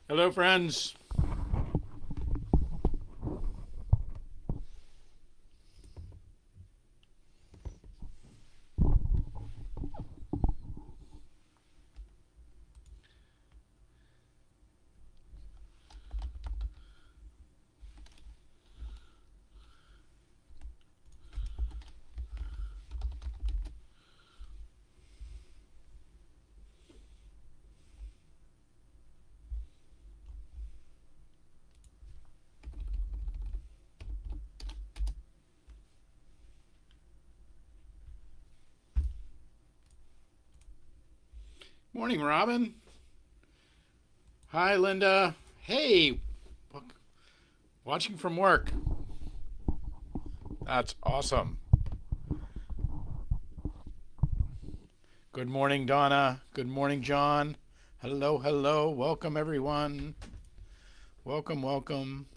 Hello, friends. Morning, Robin. Hi, Linda. Hey, watching from work. That's awesome. Good morning, Donna. Good morning, John. Hello, hello. Welcome, everyone. Welcome, welcome.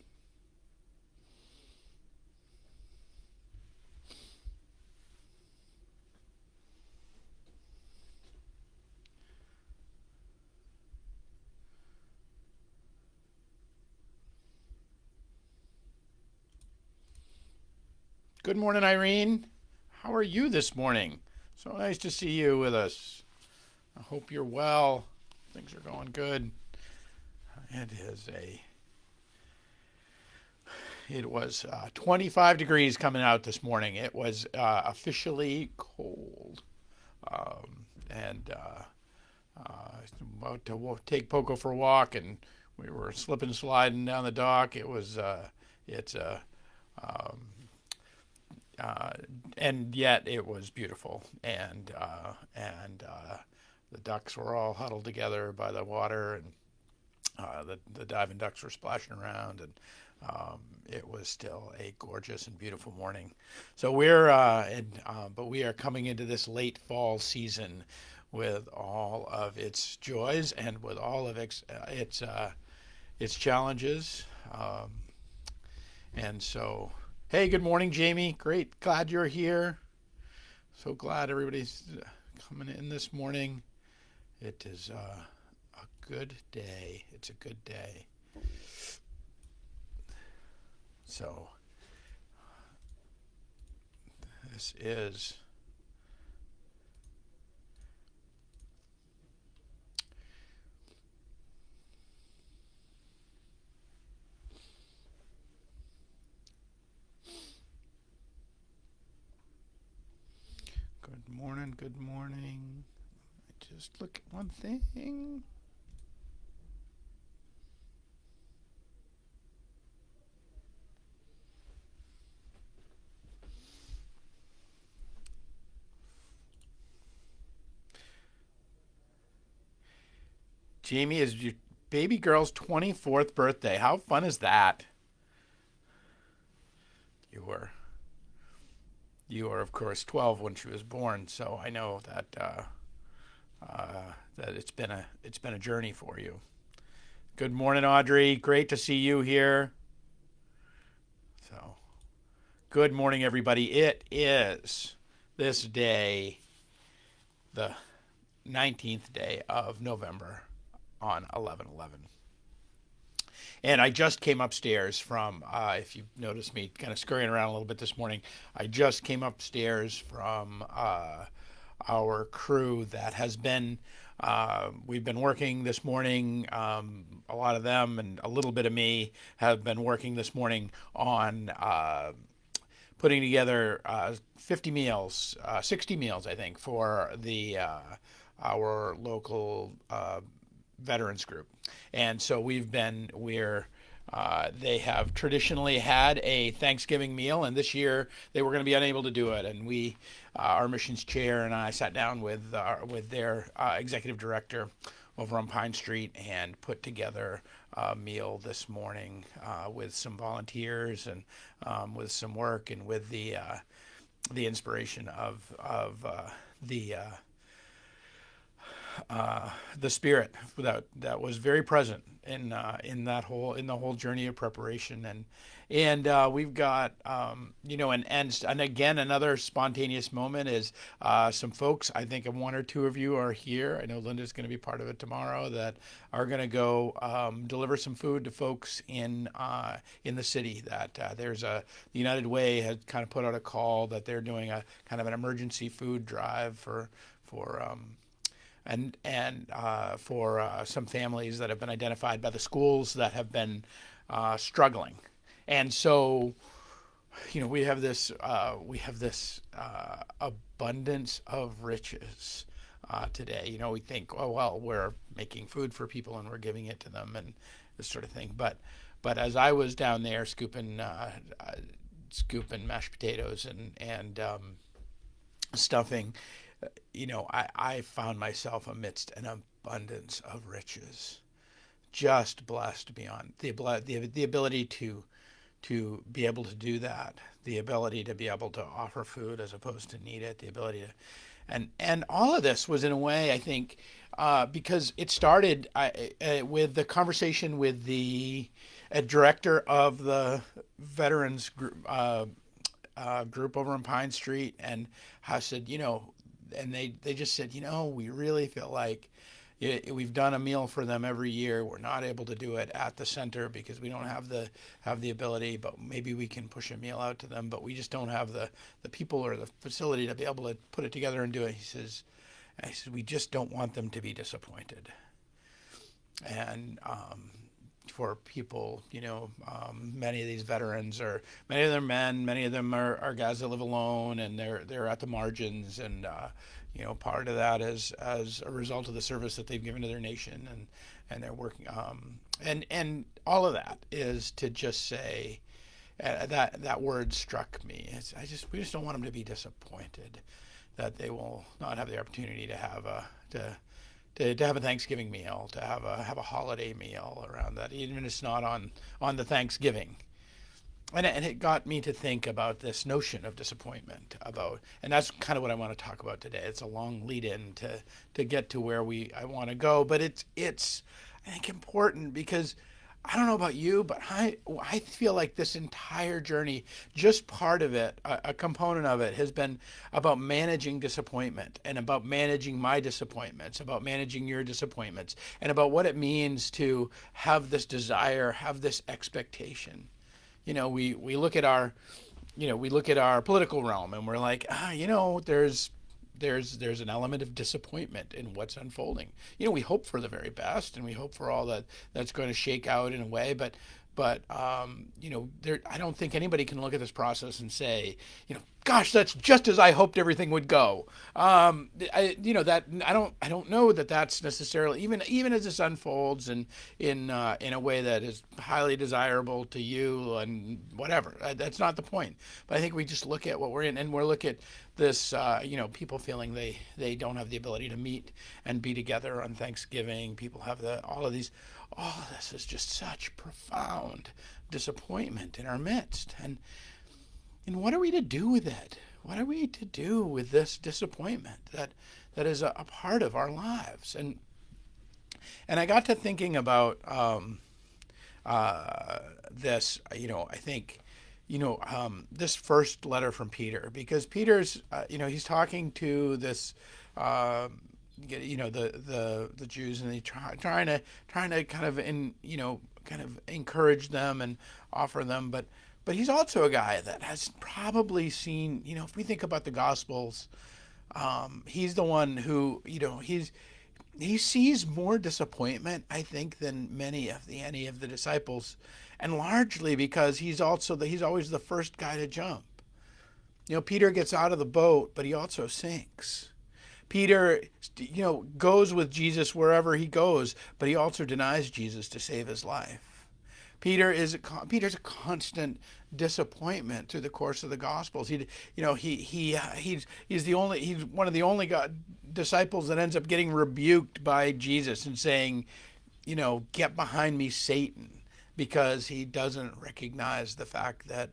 Good morning, Irene. How are you this morning? So nice to see you with us. I hope you're well. Things are going good. It is a It was 25 degrees coming out this morning. It was officially cold. And About to take Poco for a walk, and we were slipping and sliding down the dock. It's um, uh, and yet it was beautiful, and the ducks were all huddled together by the water, and the diving ducks were splashing around, and it was still a gorgeous and beautiful morning. So but we are coming into this late fall season with all of its joys and with all of its challenges. Um, and so, hey, good morning, Jamie. Great, glad you're here. So glad everybody's coming in this morning. It is a good day. It's a good day. So this is good morning. Good morning. Just look at one thing. Jamie, is your baby girl's 24th birthday. How fun is that? You were you were of course 12 when she was born, so I know that it's been a journey for you. Good morning, Audrey. Great to see you here. So, good morning, everybody. It is this day, the 19th day of November on 11/11. And I just came upstairs from, if you've noticed me kind of scurrying around a little bit this morning, I just came upstairs from our crew that has been, we've been working this morning. A lot of them and a little bit of me have been working this morning on putting together 50 meals, 60 meals, I think, for the our local veterans group. And so they have traditionally had a Thanksgiving meal, and this year they were going to be unable to do it. And our missions chair and I sat down with their executive director over on Pine Street and put together a meal this morning with some volunteers and with some work and with the inspiration of the the Spirit that was very present in the whole journey of preparation. And we've got and again, another spontaneous moment is some folks. I think one or two of you are here. I know Linda's going to be part of it tomorrow. That are going to go deliver some food to folks in the city. That the United Way has kind of put out a call that they're doing a kind of an emergency food drive for some families that have been identified by the schools that have been struggling. And so, we have this abundance of riches today. We think, oh well, we're making food for people and we're giving it to them and this sort of thing. But as I was down there scooping mashed potatoes and stuffing, I found myself amidst an abundance of riches, just blessed beyond the ability to be able to do that, the ability to be able to offer food as opposed to need it, the ability to, and all of this was in a way, I think, because it started with the conversation with the director of the veterans group over in Pine Street, and I said, and they just said, we really feel like we've done a meal for them every year. We're not able to do it at the center because we don't have the ability, but maybe we can push a meal out to them, but we just don't have the people or the facility to be able to put it together and do it. He says, we just don't want them to be disappointed. And for people, many of these veterans many of them are men, many of them are guys that live alone, and they're at the margins, and part of that is as a result of the service that they've given to their nation, and they're working, and all of that is to just say that word struck me. We just don't want them to be disappointed that they will not have the opportunity to have a Thanksgiving meal, to have a holiday meal around that, even if it's not on the Thanksgiving. And it got me to think about this notion of disappointment and that's kind of what I want to talk about today. It's a long lead in to get to where I want to go, but it's I think important because I don't know about you, but I feel like this entire journey, just part of it, a component of it, has been about managing disappointment and about managing my disappointments, about managing your disappointments, and about what it means to have this desire, have this expectation. We look at our political realm, and we're like, there's an element of disappointment in what's unfolding. We hope for the very best, and we hope for all that's going to shake out in a way, but I don't think anybody can look at this process and say, gosh, that's just as I hoped everything would go. I don't know that that's necessarily, even as this unfolds and in a way that is highly desirable to you and whatever. That's not the point. But I think we just look at what we're in, and we're look at this, people feeling they don't have the ability to meet and be together on Thanksgiving. People have all of this is just such profound disappointment in our midst. And what are we to do with it? What are we to do with this disappointment that is a part of our lives? And I got to thinking about this. I think this first letter from Peter, because Peter's he's talking to this the Jews, and they trying to kind of encourage them and offer them, but he's also a guy that has probably seen, if we think about the Gospels, he's the one who, he sees more disappointment, I think, than any of the disciples, and largely because he's always the first guy to jump. Peter gets out of the boat, but he also sinks. Peter, goes with Jesus wherever he goes, but he also denies Jesus to save his life. Peter's a constant disappointment through the course of the Gospels. He's one of the only disciples that ends up getting rebuked by Jesus and saying, get behind me, Satan, because he doesn't recognize the fact that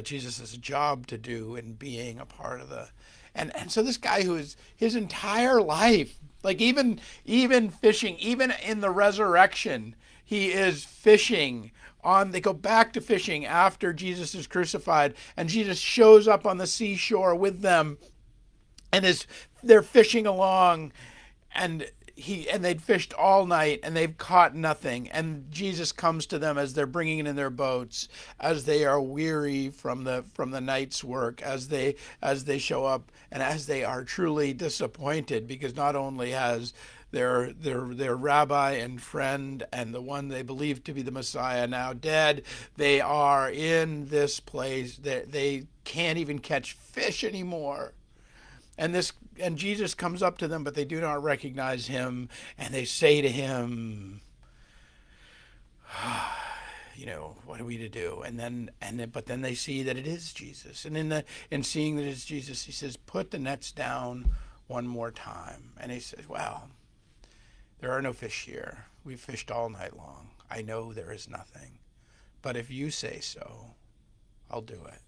Jesus has a job to do in being a part of the. And so this guy who is his entire life Like even fishing, even in the resurrection, he is fishing on. They go back to fishing after Jesus is crucified, and Jesus shows up on the seashore with them, and they're fishing along, and they'd fished all night and they've caught nothing, and Jesus comes to them as they're bringing it in their boats, as they are weary from the night's work, as they show up, and as they are truly disappointed, because not only has their rabbi and friend and the one they believe to be the Messiah now dead, they are in this place that they can't even catch fish anymore. And Jesus comes up to them, but they do not recognize him, and they say to him, what are we to do? But then they see that it is Jesus, and in seeing that it's Jesus, he says, put the nets down one more time. And he says, well, there are no fish here. We've fished all night long. I know there is nothing, but if you say so, I'll do it.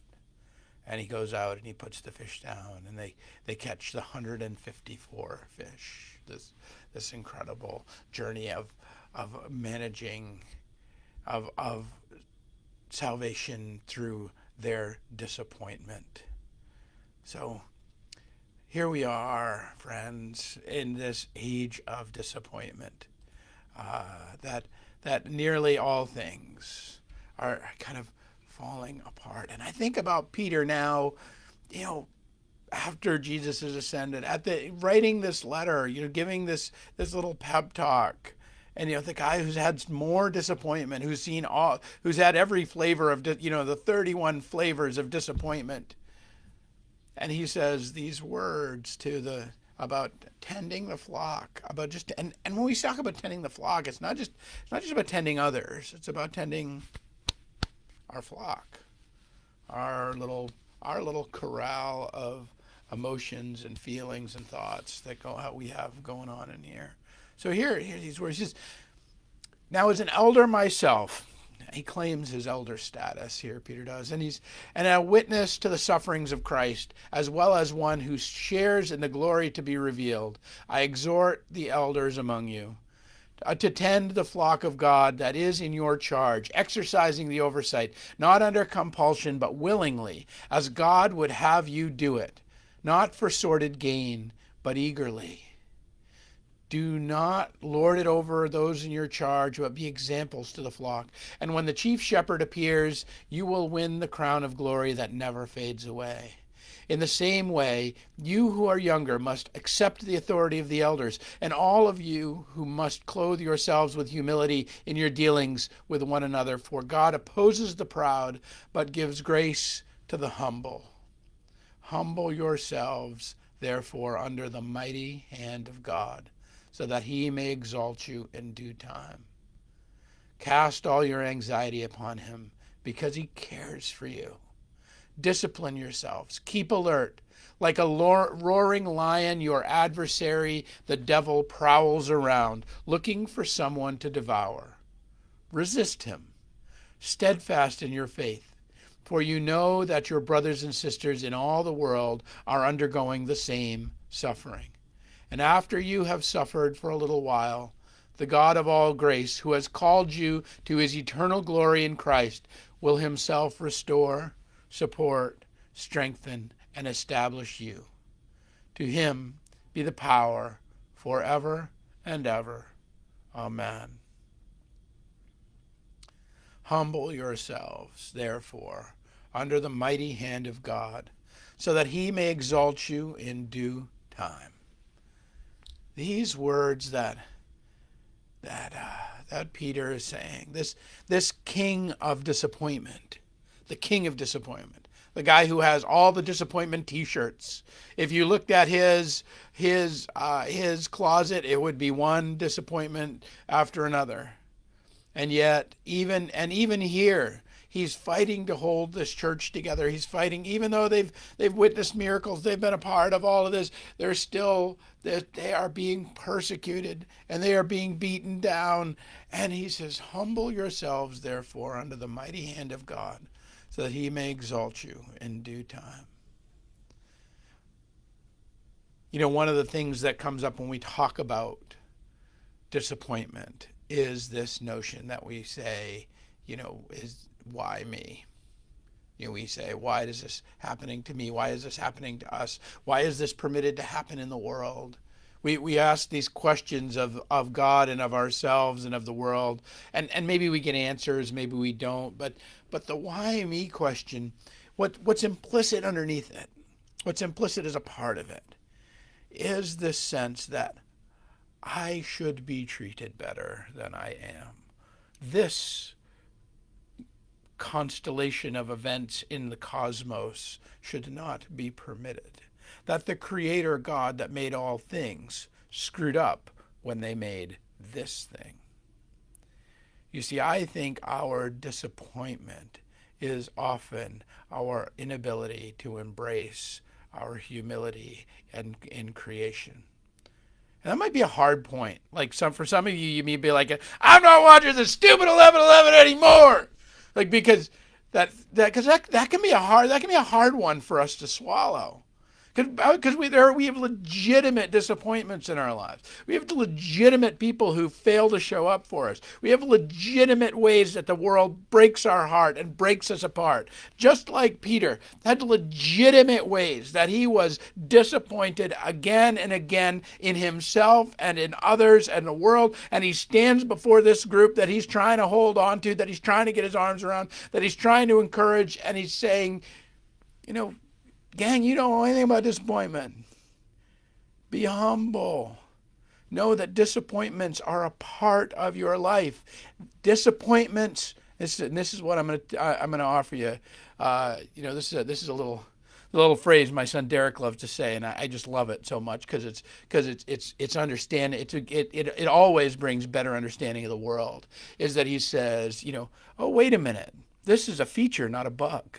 And he goes out and he puts the fish down, and they catch the 154 fish. This incredible journey of managing of salvation through their disappointment. So here we are, friends, in this age of disappointment. That nearly all things are kind of falling apart. And I think about Peter now, after Jesus is ascended, writing this letter, giving this little pep talk, and the guy who's had more disappointment, who's had every flavor of the 31 flavors of disappointment, and he says these words about tending the flock, and when we talk about tending the flock, it's not just about tending others, it's about tending our flock, our little corral of emotions and feelings and thoughts that we have going on in here. So here these words. He says, now as an elder myself, he claims his elder status here, Peter does, and a witness to the sufferings of Christ, as well as one who shares in the glory to be revealed, I exhort the elders among you to tend the flock of God that is in your charge, exercising the oversight, not under compulsion, but willingly, as God would have you do it, not for sordid gain, but eagerly. Do not lord it over those in your charge, but be examples to the flock. And when the chief shepherd appears, you will win the crown of glory that never fades away. In the same way, you who are younger must accept the authority of the elders, and all of you who must clothe yourselves with humility in your dealings with one another, for God opposes the proud, but gives grace to the humble. Humble yourselves, therefore, under the mighty hand of God, so that he may exalt you in due time. Cast all your anxiety upon him, because he cares for you. Discipline yourselves. Keep alert. Like a roaring lion, your adversary, the devil, prowls around, looking for someone to devour. Resist him, steadfast in your faith, for you know that your brothers and sisters in all the world are undergoing the same suffering. And after you have suffered for a little while, the God of all grace, who has called you to his eternal glory in Christ, will himself restore, support, strengthen, and establish you. To him be the power forever and ever. Amen. Humble yourselves, therefore, under the mighty hand of God, so that he may exalt you in due time. These words that Peter is saying, this king of disappointment, the king of disappointment, the guy who has all the disappointment T-shirts. If you looked at his closet, it would be one disappointment after another. And yet, even here, he's fighting to hold this church together. He's fighting, even though they've witnessed miracles, they've been a part of all of this. They are being persecuted and they are being beaten down. And he says, humble yourselves, therefore, under the mighty hand of God, so that he may exalt you in due time. One of the things that comes up when we talk about disappointment is this notion that we say, is why me? We say, why is this happening to me? Why is this happening to us? Why is this permitted to happen in the world? We ask these questions of God and of ourselves and of the world, and maybe we get answers, maybe we don't, but the why me question, what's implicit underneath it, what's implicit as a part of it, is this sense that I should be treated better than I am. This constellation of events in the cosmos should not be permitted. That the Creator God that made all things screwed up when they made this thing. You see, I think our disappointment is often our inability to embrace our humility in creation. And that might be a hard point. Like for some of you, you may be like, I'm not watching the stupid 11:11 anymore. Like because that can be a hard one for us to swallow. Because we have legitimate disappointments in our lives. We have legitimate people who fail to show up for us. We have legitimate ways that the world breaks our heart and breaks us apart. Just like Peter had legitimate ways that he was disappointed again and again in himself and in others and the world. And he stands before this group that he's trying to hold on to, that he's trying to get his arms around, that he's trying to encourage. And he's saying, gang, you don't know anything about disappointment. Be humble. Know that disappointments are a part of your life. Disappointments. This is what I'm going to offer you. This is a little phrase my son Derek loves to say, and I just love it so much because it's understanding. It always brings better understanding of the world. Is that he says, oh, wait a minute, this is a feature, not a bug.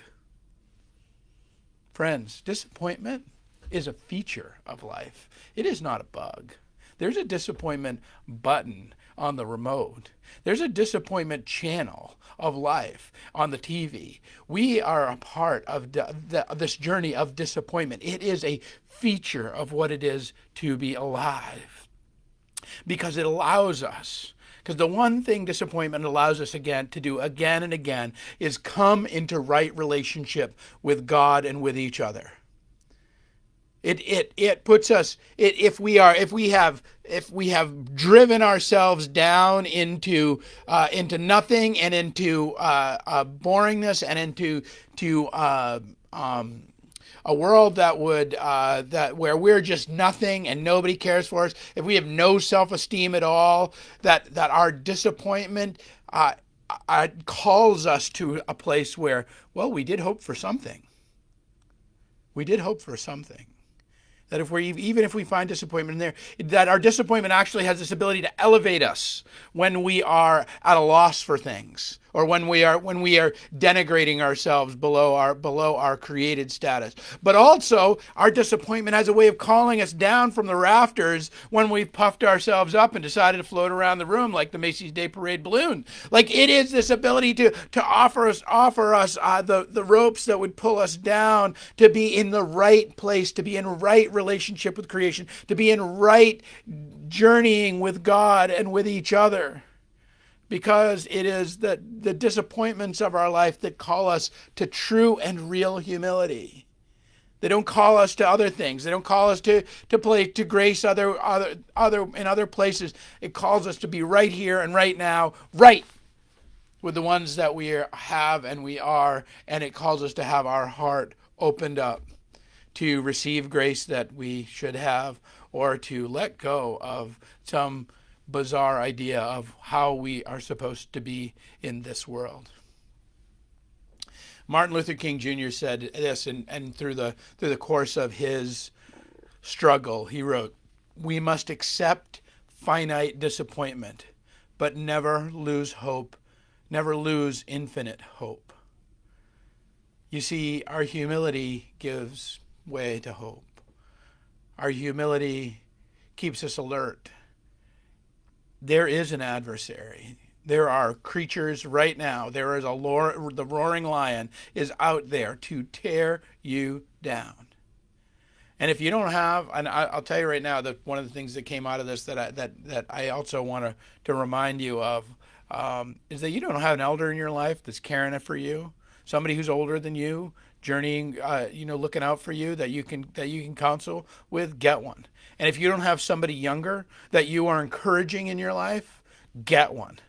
Friends, disappointment is a feature of life. It is not a bug. There's a disappointment button on the remote. There's a disappointment channel of life on the TV. We are a part of this journey of disappointment. It is a feature of what it is to be alive because it allows us. Because the one thing disappointment allows us to do again and again is come into right relationship with God and with each other. It puts us, if we have driven ourselves down into nothing and into boringness and into a world where we're just nothing and nobody cares for us, if we have no self-esteem at all, that our disappointment calls us to a place where, well, we did hope for something. We did hope for something. That even if we find disappointment in there, that our disappointment actually has this ability to elevate us when we are at a loss for things, or when we are denigrating ourselves below our created status. But also, our disappointment has a way of calling us down from the rafters when we've puffed ourselves up and decided to float around the room like the Macy's Day Parade balloon. Like it is this ability to offer us the ropes that would pull us down, to be in the right place, to be in right relationship with creation, to be in right journeying with God and with each other. Because it is the disappointments of our life that call us to true and real humility. They don't call us to other things. They don't call us to grace other in other places. It calls us to be right here and right now, right with the ones that we have and we are, and it calls us to have our heart opened up to receive grace that we should have, or to let go of some bizarre idea of how we are supposed to be in this world. Martin Luther King Jr. said this, and through the course of his struggle, he wrote, "We must accept finite disappointment, but never lose hope, never lose infinite hope." You see, our humility gives way to hope. Our humility keeps us alert. There is an adversary. There are creatures right now. There is the roaring lion is out there to tear you down. And if you don't have, and I'll tell you right now that one of the things that came out of this that I also want to remind you of is that you don't have an elder in your life that's caring for you, somebody who's older than you, journeying, looking out for you that you can counsel with. Get one. And if you don't have somebody younger that you are encouraging in your life, get one.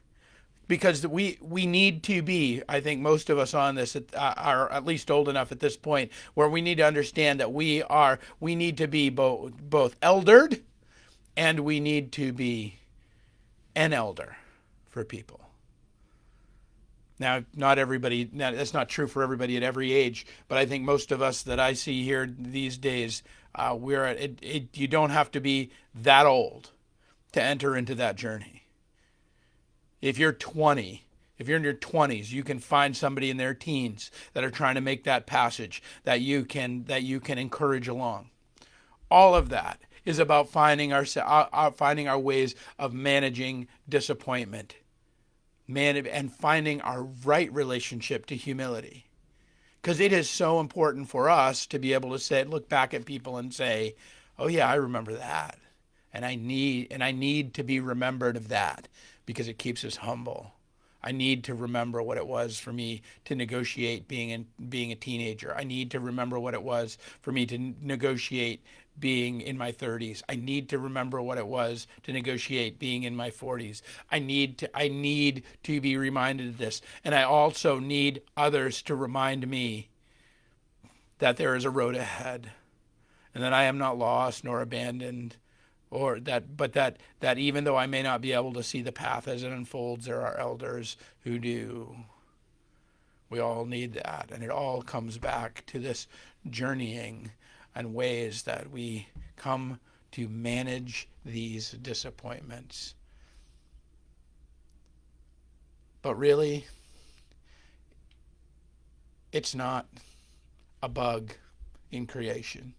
Because we need to be, I think most of us on this are at least old enough at this point where we need to understand that we need to be both eldered and we need to be an elder for people. Now, not everybody, that's not true for everybody at every age, but I think most of us that I see here these days, you don't have to be that old to enter into that journey. If you're 20, if you're in your 20s, you can find somebody in their teens that are trying to make that passage that you can encourage along. All of that is about finding our ways of managing disappointment, and finding our right relationship to humility. Because it is so important for us to be able to look back at people and say, "Oh yeah, I remember that," and I need to be remembered of that. Because it keeps us humble. I need to remember what it was for me to negotiate being a teenager. I need to remember what it was for me to negotiate being in my 30s. I need to remember what it was to negotiate being in my 40s. I need to be reminded of this. And I also need others to remind me that there is a road ahead and that I am not lost nor abandoned. That even though I may not be able to see the path as it unfolds, there are elders who do. We all need that. And it all comes back to this journeying and ways that we come to manage these disappointments. But really, it's not a bug in creation.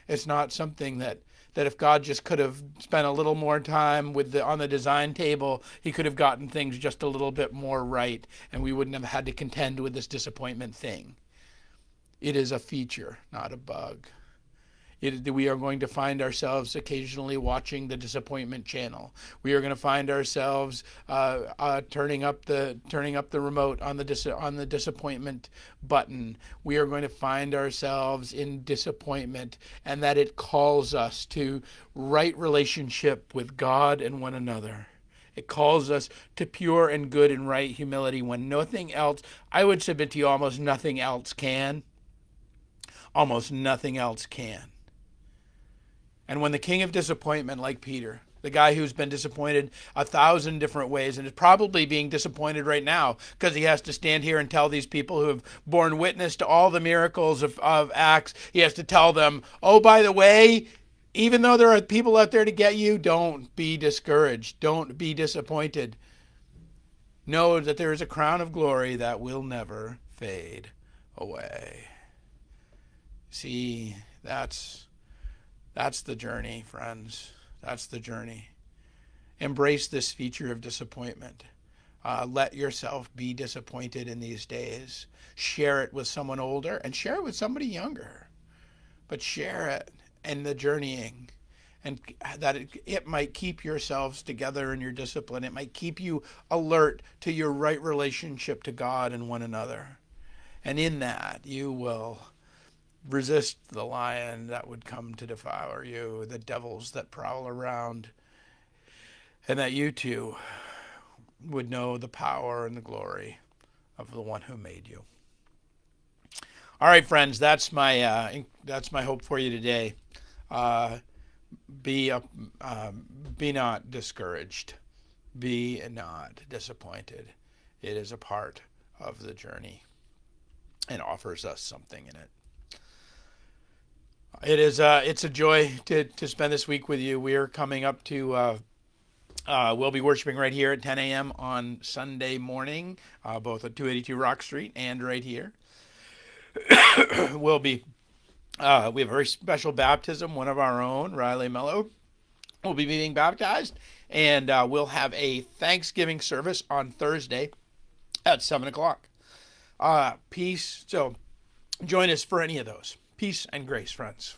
It's not something that if God just could have spent a little more time on the design table, he could have gotten things just a little bit more right, and we wouldn't have had to contend with this disappointment thing. It is a feature, not a bug. We are going to find ourselves occasionally watching the disappointment channel. We are going to find ourselves turning up the remote on the disappointment button. We are going to find ourselves in disappointment, and that it calls us to right relationship with God and one another. It calls us to pure and good and right humility when nothing else, I would submit to you, almost nothing else can. Almost nothing else can. And when the king of disappointment, like Peter, the guy who's been disappointed 1,000 different ways and is probably being disappointed right now because he has to stand here and tell these people who have borne witness to all the miracles of Acts, he has to tell them, oh, by the way, even though there are people out there to get you, don't be discouraged. Don't be disappointed. Know that there is a crown of glory that will never fade away. See, that's the journey, friends. That's the journey. Embrace this feature of disappointment. Let yourself be disappointed in these days. Share it with someone older and share it with somebody younger. But share it in the journeying. And that it might keep yourselves together in your discipline. It might keep you alert to your right relationship to God and one another. And in that, you will resist the lion that would come to devour you, the devils that prowl around, and that you too would know the power and the glory of the one who made you. All right, friends, that's my hope for you today. Be not discouraged. Be not disappointed. It is a part of the journey and offers us something in it. It's a joy to spend this week with you. We are coming up to we'll be worshiping right here at 10 a.m. on Sunday morning, both at 282 Rock Street and right here. We have a very special baptism. One of our own, Riley Mello, will be being baptized, and we'll have a Thanksgiving service on Thursday at 7 o'clock. Peace. So join us for any of those. Peace and grace, friends.